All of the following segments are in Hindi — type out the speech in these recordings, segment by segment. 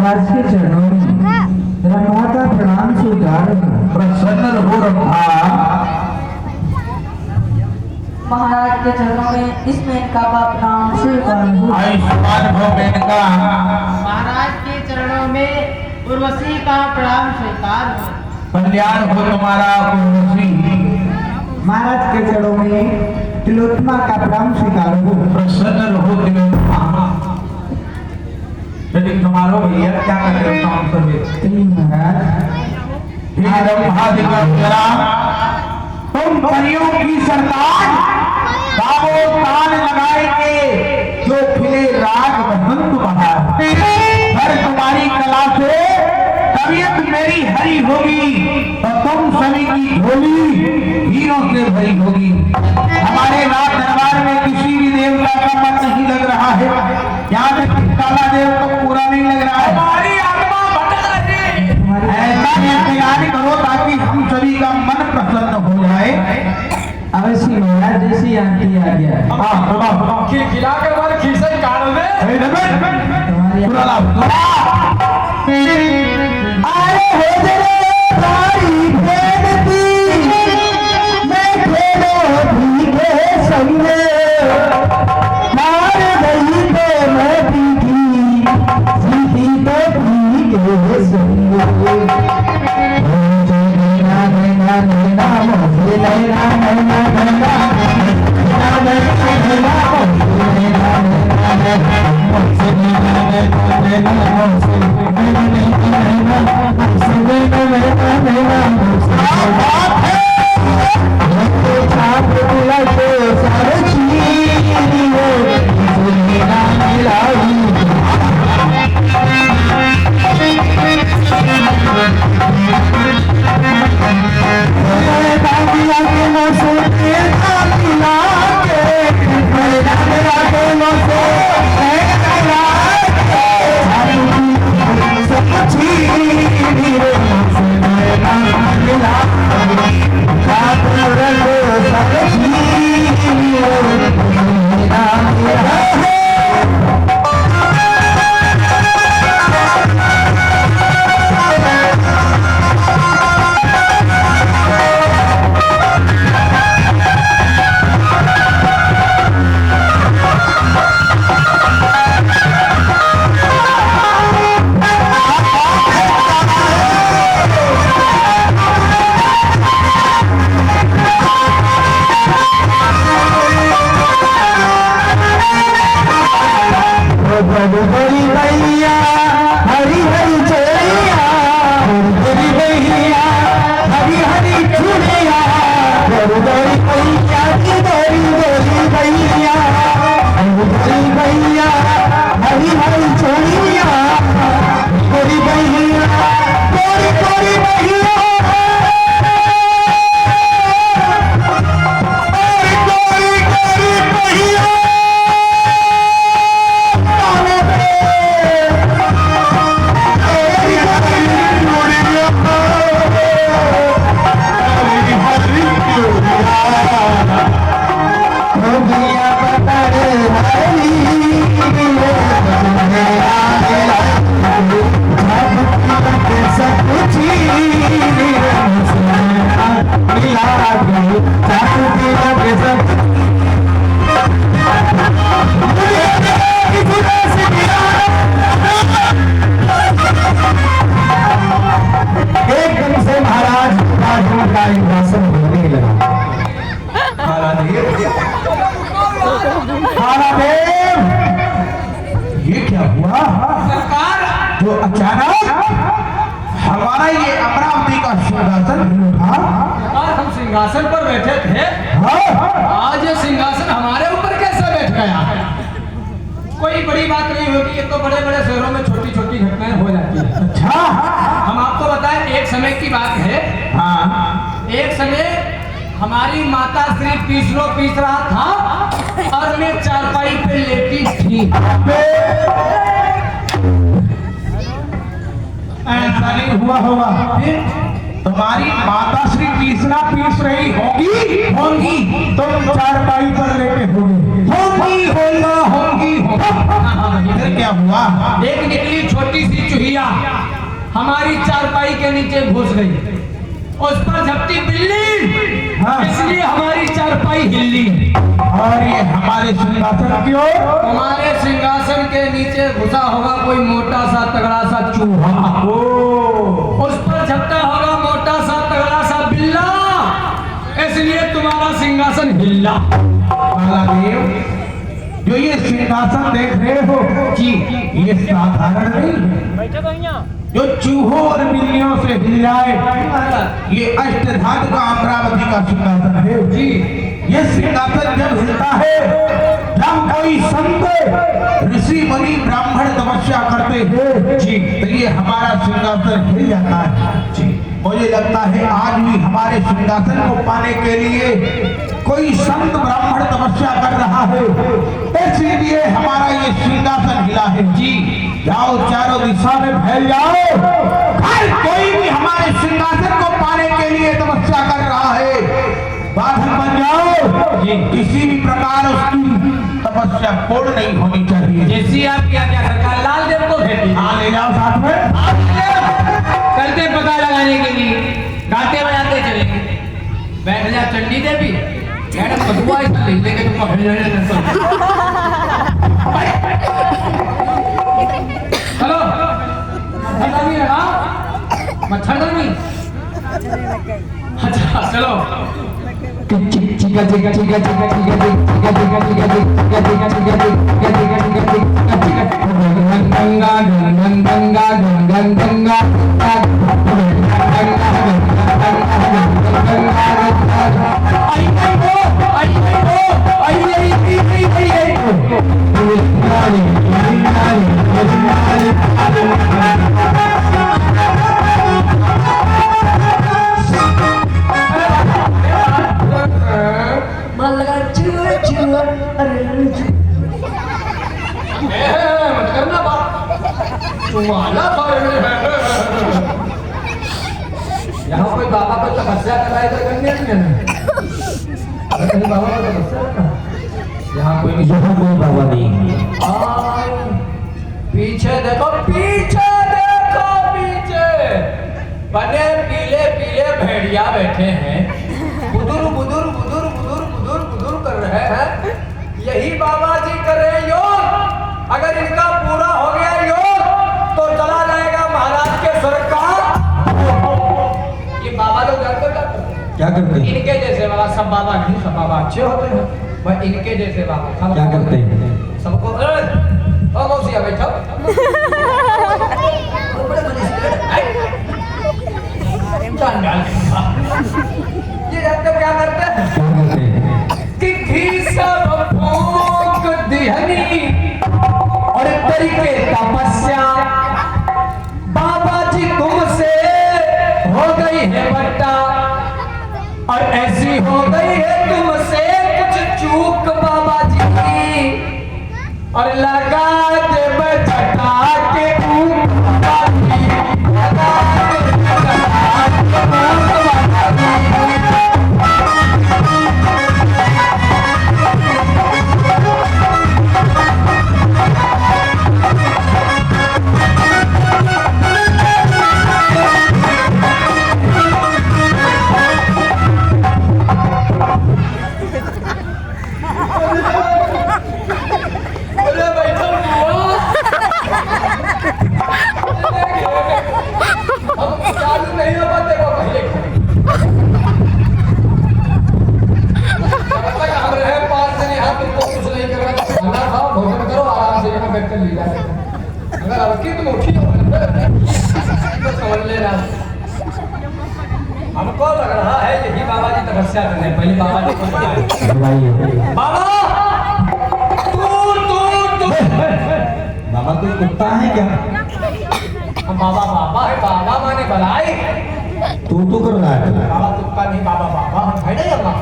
महाराज के चरणों में रंभा का प्रणाम स्वीकार। प्रसन्न रहो रंभा। महाराज के चरणों में इस मेनका का प्रणाम स्वीकार। आयुष्मान भव मेनका। महाराज के चरणों में उर्वशी का प्रणाम स्वीकार हो। कल्याण हो तुम्हारा उर्वशी। महाराज के चरणों में तिलोत्तमा का प्रणाम स्वीकार हो। प्रसन्न रहो तिलोत्तमा। यदि तुम्हारो भैया क्या कर रहे हो काम सभी महाराज हे रंभाधिका, तुम परियों की सरकार दावो तान लगाएंगे जो खिले राग बसंत बहार। पर तुम्हारी कला से तबीयत मेरी हरी होगी तो तुम सभी की झोली हीरों से भरी होगी। हमारे राज दरबार में किसी भी देवता का मन नहीं लग रहा है, यहाँ तक काला देव को पूरा नहीं लग रहा है। हमारी आत्मा भटक रही है। ऐसा तैयारी करो ताकि हम सभी का मन प्रसन्न हो जाए। अवश्य महाराज, जैसी आंटी आ गया। हाँ, खिला कर बार खीसे काट दे। तुम्हारी पूरा लाभ। आए हो जरे तारी बेनती, मैं खेलो भीगे संगे, मार गई तो मैं भीगी, जीती तो भीगे संगे। नैना नैना नैना मोहे नैना नैना नैना नैना नैना जो अचानक हमारा ये अमरावती का सिंहासन उठा। हम सिंहासन पर बैठे थे, आज ये सिंहासन हमारे ऊपर कैसे बैठ गया? कोई बड़ी बात नहीं होगी, ये तो बड़े बड़े शहरों में छोटी छोटी घटनाएं हो जाती है। अच्छा, हम आपको बताएं, एक समय की बात है। हाँ, एक समय हमारी माता श्री पीस रहा था और मैं चारपाई पे लेटी थी। ऐसा नहीं हुआ होगा। तुम्हारी माता श्री कृष्णा पीस रही होगी तुम चारपाई पर लेटे होगी फिर क्या हुआ? एक निकली छोटी सी चूहिया हमारी चारपाई के नीचे घुस गई, उस पर झपटी बिल्ली, हाँ। इसलिए हमारी चारपाई हिल्ली। और ये हमारे सिंहासन की ओर, हमारे सिंहासन के नीचे घुसा होगा कोई मोटा सा तगड़ा सा चूहा, उस पर झपटा होगा मोटा सा तगड़ा सा बिल्ला, इसलिए तुम्हारा सिंहासन हिल्ला। बालादेव, जो ये सिंहासन देख रहे हो जी, ये साधारण नहीं है। जो चूहों और बिल्लियों से हिल जाए, ये अष्टधातु का अमरावती का सिंहासन है जी। ये सिंहासन जब हिलता है, जब कोई संत ऋषि मुनि ब्राह्मण तपस्या करते हैं जी, तो ये हमारा सिंहासन हिल जाता है जी। मुझे लगता है आज भी हमारे सिंहासन को पाने के लिए कोई संत ब्राह्मण तपस्या कर रहा है, इसलिए हमारा ये सिंहासन हिला है जी। जाओ चारों दिशा में फैल जाओ, हर कोई भी हमारे सिंहासन को पाने के लिए तपस्या कर रहा है, बाधक बन जाओ जी। किसी भी प्रकार उसकी तपस्या पूर्ण नहीं होनी चाहिए। जैसी आप क्या सरकार लाल देव को भेज दी, हाँ ले जाओ साथ में, करते पता लगाने के लिए गाते बजाते चलेंगे। बैठ जा चंडी देवी, मैडम बदुआ ले लेके तुमको भेज रहे चलो मच्छरदानी लगा, मच्छरदानी। अच्छा चलो यहाँ कोई बाबा को तपस्या कर रहा है तो करने नहीं है कहीं बाबा को तपस्या करना। यहाँ कोई बाबा नहीं। पीछे देखो पीछे देखो पीछे बने पीले पीले भेड़िया बैठे हैं, बुदुर बुदुर बुदुर बुदुर बुदुर बुदुर कर रहे हैं। यही बाबा जी कर रहे हैं योग। अगर इनका पूरा हो गया योग तो चला जाएगा महाराज के स्वर्ग का। ये बाबा लोग जानते क्या करते हैं? इनके जैसे बाबा, सब बाबा नहीं, सब बाबा अच्छे होते हैं, पर इनके जैसे बाबा क्या करते हैं? सबको ओ मौसिया बैठो ये जानते क्या करते हैं कि घी सब फूंक दिहनी और तरीके तपस्या। बाबा जी तुमसे हो गई है बट्टा और ऐसी हो गई है तुमसे कुछ चूक बाबा जी की, और लगा दे बचटा के ऊपर लगा दे बचटा के ऊपर। अगर अबकी तुम उठी हो तो समझ लेना हमको लग रहा है यही बाबा जी तपस्या करने। पहले बाबा जी को बुलाइए। बाबा तू बाबा कोई कुत्ता है क्या? हम बाबा बाबा है, बाबा माने बलाई। तू कर रहा है। बाबा कुत्ता नहीं, बाबा बाबा हम भाई नहीं अम्मा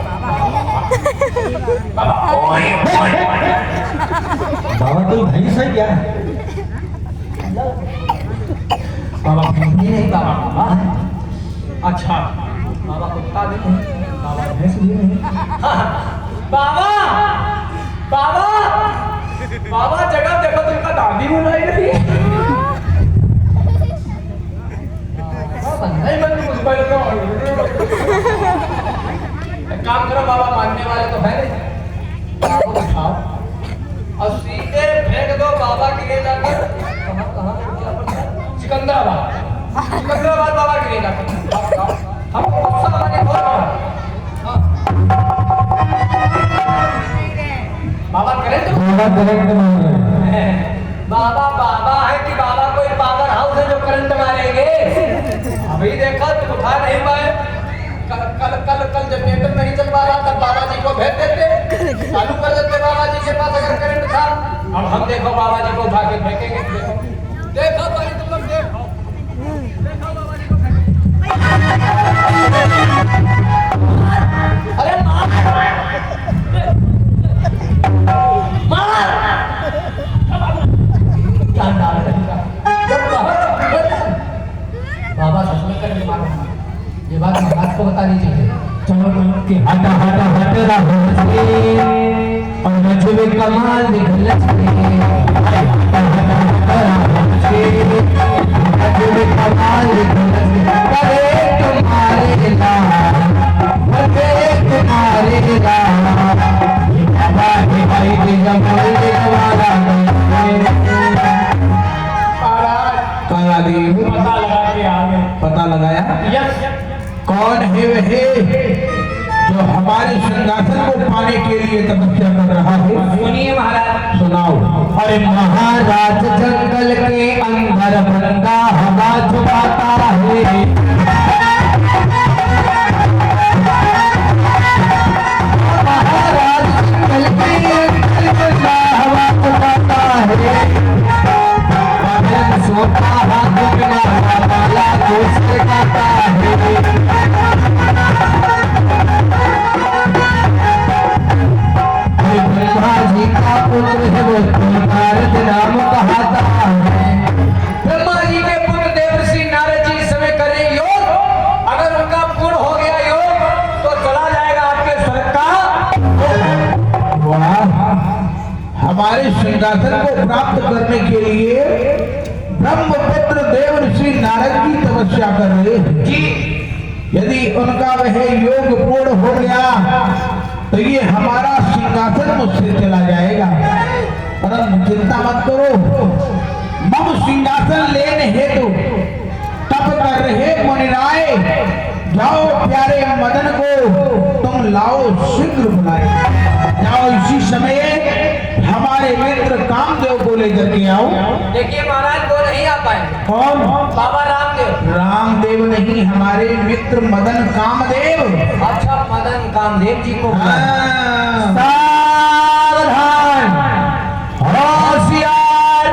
बाबा ओए बाबा कोई भैंस है क्या? बाबा नहीं, बाबा बाबा है। अच्छा बाबा कुत्ता भी नहीं, बाबा भैंस भी नहीं। बाबा बाबा बाबा जगह देखो तुमका दादी बुलाई रही है। नहीं बंद कुछ बैठ को काम करो बाबा, मानने वाले तो है नहीं। बाबा उठाओ और सीधे फेंक दो बाबा के लिए जाकर। कहाँ सिकंदराबाद बाबा के लिए जाकर हम सब आगे बाबा करें तो बाबा बाबा है कि बाबा कोई पावर हाउस है जो करंट मारेंगे। अभी देखा तुम उठा नहीं पाए। कल जनरेटर नहीं चल पा रहा तब बाबा जी को भेज देते, चालू कर देते बाबा जी के पास अगर करंट था। अब हम देखो बाबा जी को उठा के फेंकेंगे। देखो भाई तुम लोग देखो बाबा जी को अरे मार बाबा सच में करके मारो, ये बात महाराज को बतानी चाहिए। चलो कि हटा हटा हटेगा और नचवे कमाल दिखल नचवे कमाल करे तुम्हारे लाल तुम्हारे बाबा के भाई के जमाल वाला काला देव पता लगा के आ गए। पता लगाया यस कौन है वह जो हमारे सिंहासन को पाने के लिए तपस्या कर रहा है? सुनिए महाराज। सुनाओ। अरे महाराज जंगल के अंदर बंदा हवा छुपाता है। महाराज जंगल के अंदर बंदा हवा छुपाता है। बदन सोता हाथ में वाला दोस्त गाता है। ब्रह्मा जी का पुत्र है वो नारद नाम कहता है। ब्रह्मा जी के पुत्र देवर्षि नारद जी इस समय करें योग। अगर उनका पूर्ण हो गया योग तो चला जाएगा आपके स्वर्ग का। वाह, हमारे सिंहासन को प्राप्त करने के लिए ब्रह्मपुत्र देवर्षि नारद की तपस्या कर रहे हैं जी। यदि उनका वह योग पूर्ण हो गया तो ये हमारा सिंहासन मुझसे चला जाएगा। परंतु चिंता मत करो, मम सिंहासन लेने हेतु तप कर रहे मुनिराय, जाओ प्यारे मदन को तुम लाओ, शीघ्र बुलाए। जाओ इसी समय हमारे मित्र कामदेव को लेकर के आओ। देखिए महाराज वो नहीं आ पाए। कौन? बाबा रामदेव। रामदेव नहीं, हमारे मित्र मदन कामदेव। अच्छा मदन कामदेव जी को हाँ। सावधान होशियार,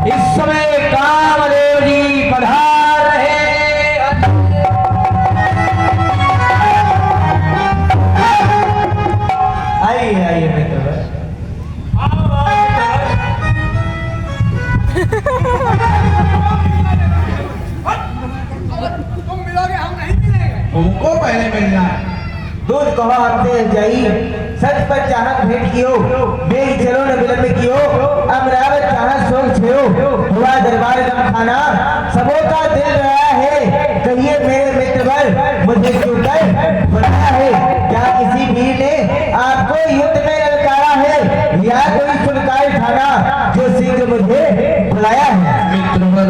इस समय कामदेव जी पधार रहे हैं। आइए आइए मित्र, तुम मिलोगे हम नहीं मिलेंगे। तुमको पहले मिलना है। दूध कहो आपसे जाई, सच पर चाहत भेंट कियो, बेग चलो न विलंब कियो, अमरावत चाहत सोच छेओ, हुआ दरबार दम खाना, सबों का दिल रहा है, कहिए मेरे मित्रवर मुझे क्यों कर बुलाया है? क्या किसी वीर ने आपको युद्ध में ललकारा है, या कोई सुनकार ठाना जो शीघ्र मुझे बुलाया है? मित्रवर,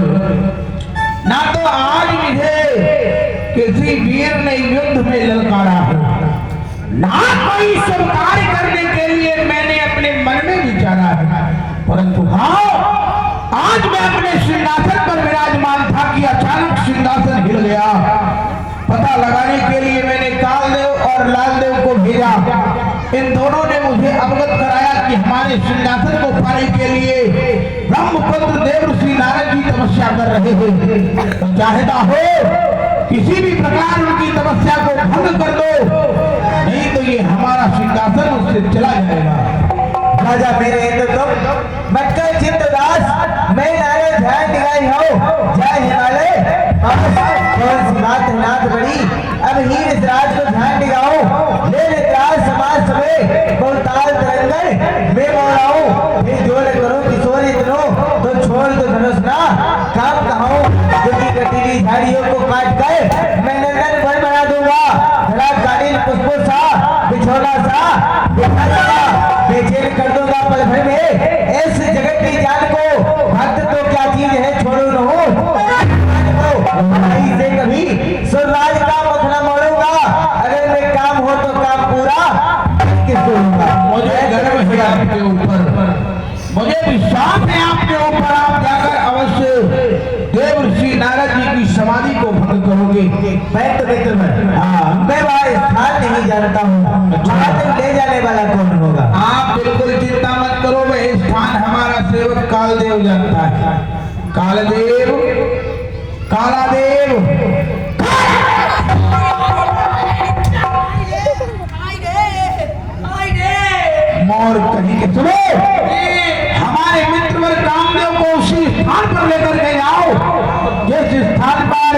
ना तो आज मुझे किसी वीर ने युद्ध में ललकारा है, ना कोई स्वीकार करने के लिए मैंने अपने मन में विचारा है। परंतु हाँ, आज मैं अपने सिंहासन पर विराजमान था कि अचानक सिंहासन हिल गया। पता लगाने के लिए मैंने कालदेव और लालदेव को भेजा। इन दोनों ने मुझे अवगत कराया कि हमारे सिंहासन को पाने के लिए ब्रह्मपुत्र देवर्षि नारद जी तपस्या कर रहे हैं। तो चाहता हो किसी भी प्रकार उनकी तपस्या को भंग कर दो, नहीं तो ये हमारा सिंहासन उससे चला जाएगा। राजा मेरे इंद्र तुम मटकर चित्तदास, मैं नारे ध्यान दिलाई हो, जय हिमालय। कौन सी बात है नाथ बड़ी, अब हीर इस राज को ध्यान दिगाओ, ले लेत्राज समाज सवे बहुताल तरंगन मैं मोड़ाऊं, फिर जो न करूं किशोर इतनो तो छोड़ दो धनुष ना काम कहाऊं, क्योंकि कटीली झाड़ियों को काट कर मैं नंदन वन बना दूंगा, धरा कालीन पुष्पों सा बिछोना सा बिखा दूंगा, बेचैन कर दूंगा पल भर में इस जगत की जान को, भक्त तो क्या चीज है छोड़ू न हूं से कभी सुरराज का मखना मोड़ूंगा, अगर मैं काम हो तो काम पूरा किसको दूंगा। मुझे गर्व है आपके ऊपर, मुझे विश्वास है आपके ऊपर। आप जाकर अवश्य देव ऋषि नारद जी की समाधि को भंग करोगे। मैं तो मित्र मैं वहाँ स्थान नहीं जानता हूँ, वहाँ तक ले जाने वाला कौन होगा। आप बिल्कुल चिंता मत करो, वह स्थान हमारा सेवक कालदेव जानता है। कालदेव, कालादेव, मोर कहीं के सुनो, हमारे मित्र वर कामदेव को उसी स्थान पर लेकर के आओ जिस स्थान पर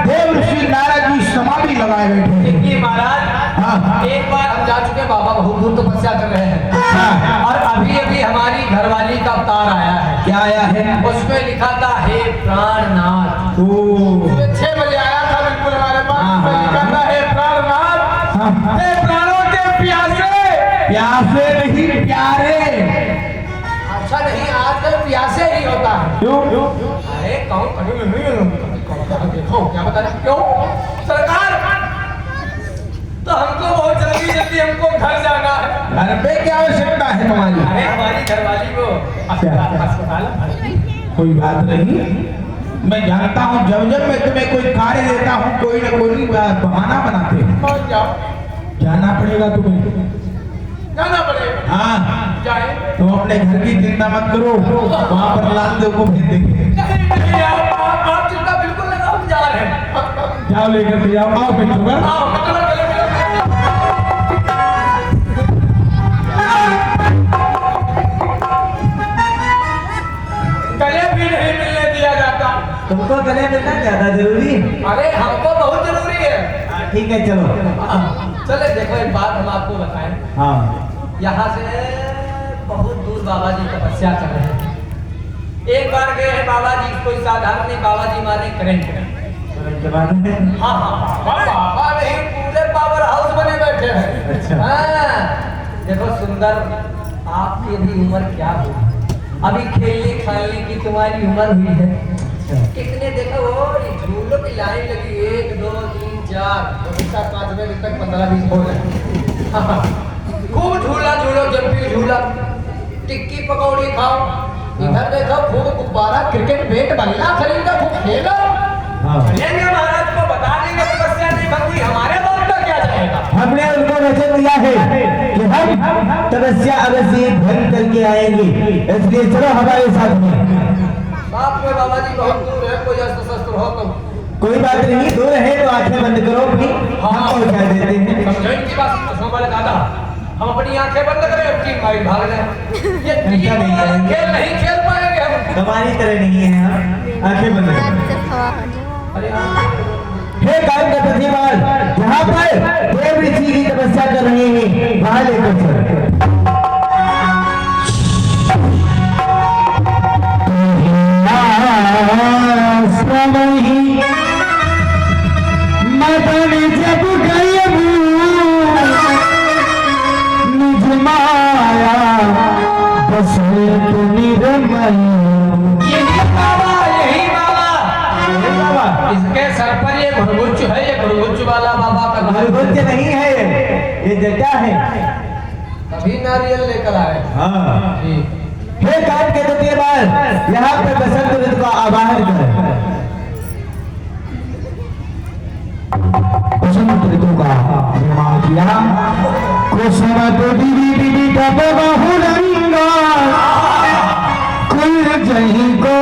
देव ऋषि नारद जी समाधि लगाए बैठे हैं। ये महाराज हाँ। एक बार हम जा चुके, बाबा बहुत दूर तपस्या कर रहे हैं हाँ। और अभी अभी हमारी घरवाली का अवतार आया है। क्या आया है? उसमें लिखा था हे प्राणनाथ। ओ 6 बजे आया था बिल्कुल हमारे पास। हाँ, उसमें लिखा था हे प्राणनाथ, हाँ। हे प्राणों के प्यासे। प्यासे नहीं प्यारे। अच्छा नहीं, आजकल प्यासे ही होता है। क्यों? अरे कहूँ देखो क्या बता रहे, क्यों सरकार, तो हमको बहुत जल्दी जल्दी हमको घर जाना है। घर पे क्या आवश्यकता है तुम्हारी? अरे हमारी घरवाली को अस्पताल कोई बात नहीं, मैं जानता हूँ जब जब मैं तुम्हें कोई कार्य देता हूँ कोई न कोई बहाना बनाते हैं। पहुंच जाओ, जाना पड़ेगा तुम्हें। जाना पड़ेगा। हाँ, जाए तुम अपने घर की चिंता मत करो, वहाँ पर लालदेव को भेज देंगे। नहीं आप चिंता बिल्कुल नहीं, हम जा रहे हैं। जाओ लेकर के जाओ। आओ मित्रों, आओ, गले भी नहीं मिलने दिया जाता। तुमको गले मिलना ज्यादा जरूरी है। अरे हमको बहुत जरूरी है। ठीक है चलो। चले देखो एक बात हम आपको बताएं, हाँ यहाँ से बहुत दूर बाबा जी तपस्या कर रहे हैं। एक बार गए हैं बाबा जी, कोई साधारण नहीं, बाबा जी मारे करंट। हाँ हाँ, बाबा नहीं, पूरे पावर हाउस बने बैठे हैं। अच्छा। हाँ, देखो सुंदर, आपकी भी उम्र क्या हुई, अभी खेलने खालने की तुम्हारी उम्र हुई है। कितने देखो वो झूलों की लाइन लगी, 1 2 3 4 5 बजे तक 15-20 हो गए। खूब झूला झूलो, जंपिंग झूला, टिक्की पकौड़ी खाओ, इधर देखो खूब गुब्बारा, क्रिकेट बैट बल्ला खरीदो, खूब खेलो। चलेंगे महाराज को बता देंगे तपस्या नहीं भक्ति, हमारे बाप का क्या जाएगा। हमने उनको वचन दिया है कि हम तपस्या अवश्य भंग करके आएंगे, इसलिए चलो हमारे साथ में। बाप में बाबा जी बहुत दूर है, कोई अस्त्र शस्त्र हो तो कोई बात नहीं, दूर है तो आंखें बंद करो अपनी, हम पहुंचा देते हैं। समझो इनकी बात, कसम वाले दादा, हम अपनी आंखें बंद करें, अपनी मारी भाग जाए। ये ऐसा नहीं है। खेल नहीं खेल पाएंगे हम। तुम्हारी तरह नहीं है हम, आंखें बंद करो। अरे हे काम का प्रतिमान, जहाँ पर देव ऋषि की तपस्या कर रहे हैं वहाँ लेकर चलो। मदन जब गए निज माया बस निर्मल। यही बाबा, इसके सर पर ये गुरगुच्च है, ये गुरगुच्च वाला बाबा का गुरगुच्च नहीं है, ये जटा है। तभी नारियल लेकर आए। हाँ। जी। हे काम के द्वितीय बार यहाँ पर बसंत ऋतु का आवाहन कर। बसंत ऋतु का निर्माण किया। कुसुम तो दिवी दिवी तब बहुरंगा, कुल जही को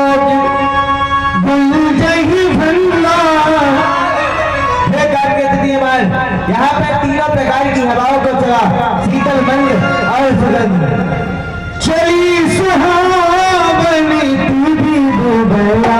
गुल जही भंगा। हे काम के द्वितीय बार यहाँ पर तीनों प्रकार की हवाओं को चला, शीतल मंद और सुगंध। चली सुहावनी तू भी डूबला।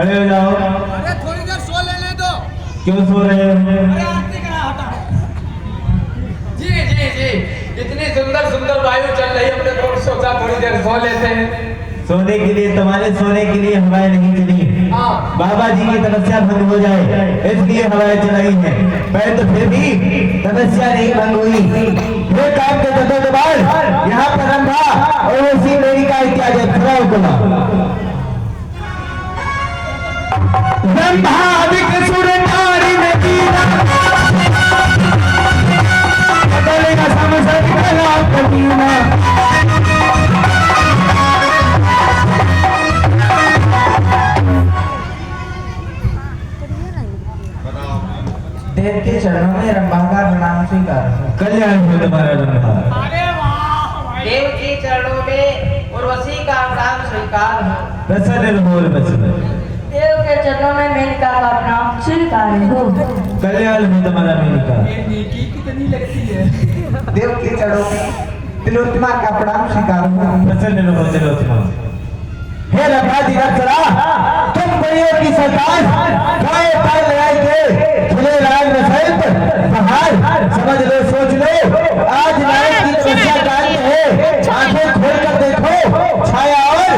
खड़े हो जाओ। अरे थोड़ी देर सो लेने दो। क्यों सो रहे हो? अरे आरती करा हटा। जी जी जी, इतनी सुंदर सुंदर वायु चल रही है, हमने तो सोचा थोड़ी देर सो लेते हैं। सोने के लिए, तुम्हारे सोने के लिए हवाएं नहीं चली। हाँ। बाबा जी की तपस्या भंग हो जाए इसलिए हवाएं चलाई हैं, पर तो फिर भी तपस्या नहीं भंग हुई। ये काम के दो दबार यहाँ पर रंभा और उसी मेरी का इत्यादि खड़ा होगा। रंभा अधिक सुर नारी में कीना बदलेगा समझ कला कटीना। देव के चरणों में रंभा का प्रणाम स्वीकार। कल्याण हो तुम्हारा रंभा। देव के चरणों में उर्वशी का प्रणाम स्वीकार हो। प्रसन्न बोल बचन। देव के चरणों में मेनका का प्रणाम स्वीकार हो। कल्याण हो तुम्हारा मेनका। ये नीति कितनी लगती है। देव के चरणों में तिलोत्तमा का प्रणाम स्वीकार हो। प्रसन्न हो तिलोत्तमा। हे रंभा दिनकरा, तुम परियों की सरकार गाय पाल लगाई के खुले राग रसैत बहार समझ लो, सोच लो। आज नायक की तपस्या काल है, आंखें खोल कर देखो, छाया और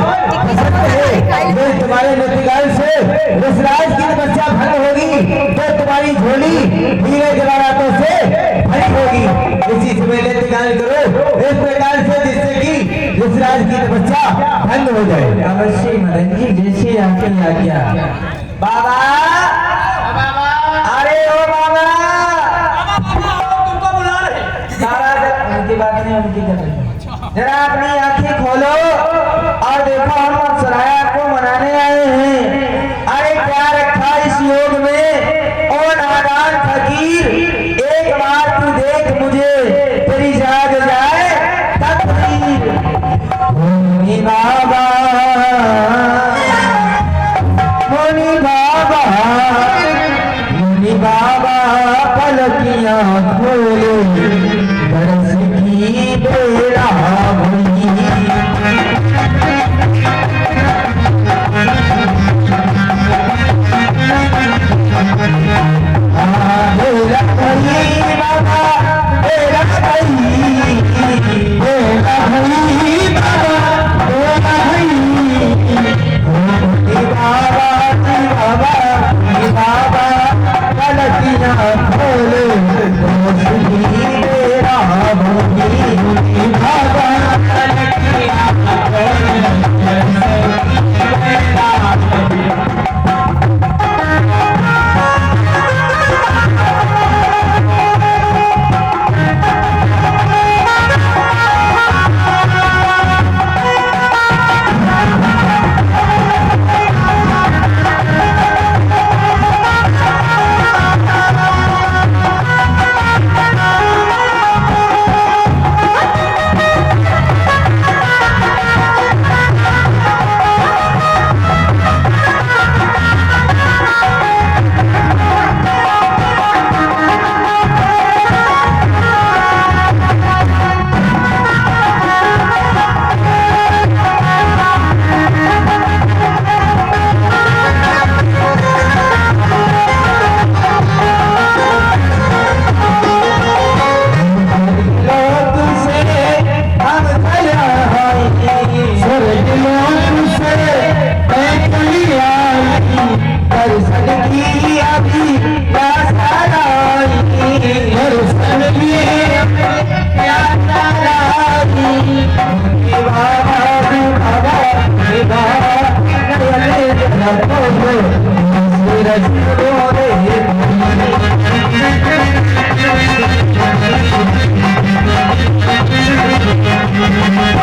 प्रसन्न है। ये तुम्हारे नृत्यगान से रसराज की तपस्या भंग होगी तो तुम्हारी झोली हीरे जवाहरातों से भरी होगी। इसी समय नृत्यगान करो इस प्रकार से जिससे कि रसराज की तपस्या भंग हो जाए। अवश्य मदन जी, जैसे आपकी आज्ञा। बाबा, अरे ओ बाबा, तुमको बुला रहे। सारा उनकी बात नहीं, उनकी कर रही। जरा अपनी आंखें खोलो और देखो, हम अप्सराया को मनाने आए हैं। अरे क्या रखा इस योग में, ओ नादान फकीर, एक बार तू देख मुझे, तेरी जाग जाए तकदीर। मुनि बाबा, मुनि बाबा, मुनि बाबा पलकियां खोले, बरस की बेड़ा भई। Thank you.